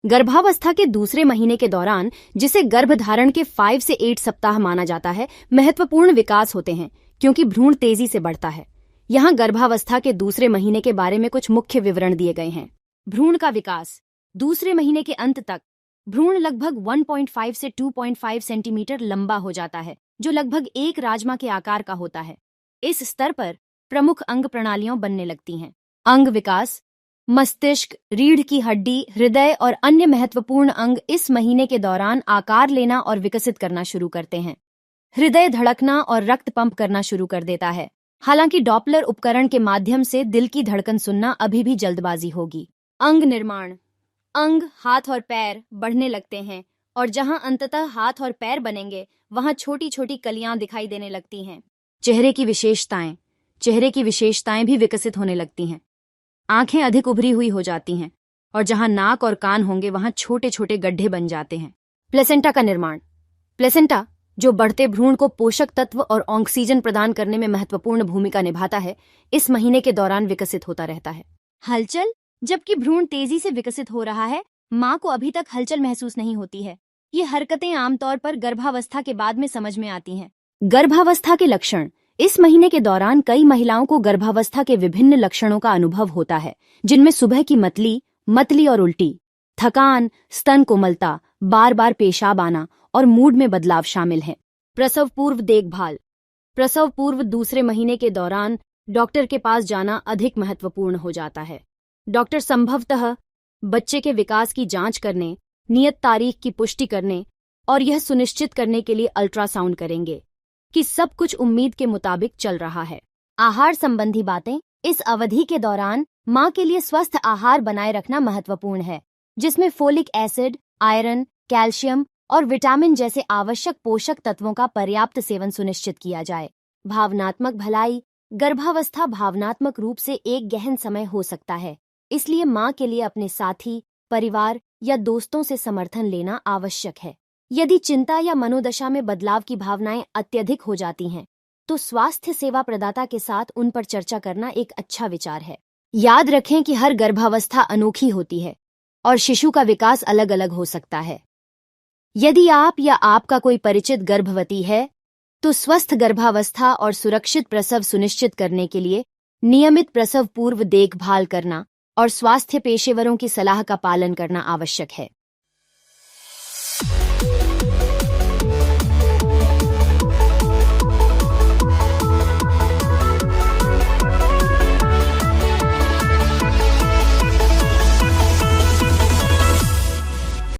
गर्भावस्था के दूसरे महीने के दौरान, जिसे गर्भधारण के 5 से 8 सप्ताह माना जाता है, महत्वपूर्ण विकास होते हैं क्योंकि भ्रूण तेजी से बढ़ता है। यहाँ गर्भावस्था के दूसरे महीने के बारे में कुछ मुख्य विवरण दिए गए हैं। भ्रूण का विकास। दूसरे महीने के अंत तक भ्रूण लगभग 1.5 से 2.5 सेंटीमीटर लंबा हो जाता है, जो लगभग एक राजमा के आकार का होता है। इस स्तर पर प्रमुख अंग प्रणालियां बनने लगती हैं। अंग विकास। मस्तिष्क, रीढ़ की हड्डी, हृदय और अन्य महत्वपूर्ण अंग इस महीने के दौरान आकार लेना और विकसित करना शुरू करते हैं। हृदय धड़कना और रक्त पंप करना शुरू कर देता है। हालांकि डॉपलर उपकरण के माध्यम से दिल की धड़कन सुनना अभी भी जल्दबाजी होगी। अंग निर्माण। अंग, हाथ और पैर बढ़ने लगते हैं और जहां अंततः हाथ और पैर बनेंगे, वहां छोटी छोटी कलियां दिखाई देने लगती हैं। चेहरे की विशेषताएं। चेहरे की विशेषताएं भी विकसित होने लगती हैं। आंखें अधिक उभरी हुई हो जाती हैं और जहां नाक और कान होंगे वहां छोटे छोटे गड्ढे बन जाते हैं। प्लेसेंटा का निर्माण। प्लेसेंटा, जो बढ़ते भ्रूण को पोषक तत्व और ऑक्सीजन प्रदान करने में महत्वपूर्ण भूमिका निभाता है, इस महीने के दौरान विकसित होता रहता है। हलचल। जबकि भ्रूण तेजी से विकसित हो रहा है, मां को अभी तक हलचल महसूस नहीं होती है। ये हरकतें आमतौर पर गर्भावस्था के बाद में समझ में आती हैं। गर्भावस्था के लक्षण। इस महीने के दौरान कई महिलाओं को गर्भावस्था के विभिन्न लक्षणों का अनुभव होता है, जिनमें सुबह की मतली और उल्टी, थकान, स्तन कोमलता, बार बार पेशाब आना और मूड में बदलाव शामिल हैं। प्रसव पूर्व देखभाल। प्रसव पूर्व दूसरे महीने के दौरान डॉक्टर के पास जाना अधिक महत्वपूर्ण हो जाता है। डॉक्टर संभवतः बच्चे के विकास की जांच करने, नियत तारीख की पुष्टि करने और यह सुनिश्चित करने के लिए अल्ट्रासाउंड करेंगे कि सब कुछ उम्मीद के मुताबिक चल रहा है। आहार संबंधी बातें। इस अवधि के दौरान मां के लिए स्वस्थ आहार बनाए रखना महत्वपूर्ण है, जिसमें फोलिक एसिड, आयरन, कैल्शियम और विटामिन जैसे आवश्यक पोषक तत्वों का पर्याप्त सेवन सुनिश्चित किया जाए। भावनात्मक भलाई। गर्भावस्था भावनात्मक रूप से एक गहन समय हो सकता है, इसलिए मां के लिए अपने साथी, परिवार या दोस्तों से समर्थन लेना आवश्यक है। यदि चिंता या मनोदशा में बदलाव की भावनाएं अत्यधिक हो जाती हैं, तो स्वास्थ्य सेवा प्रदाता के साथ उन पर चर्चा करना एक अच्छा विचार है। याद रखें कि हर गर्भावस्था अनोखी होती है और शिशु का विकास अलग अलग हो सकता है। यदि आप या आपका कोई परिचित गर्भवती है, तो स्वस्थ गर्भावस्था और सुरक्षित प्रसव सुनिश्चित करने के लिए नियमित प्रसव पूर्व देखभाल करना और स्वास्थ्य पेशेवरों की सलाह का पालन करना आवश्यक है।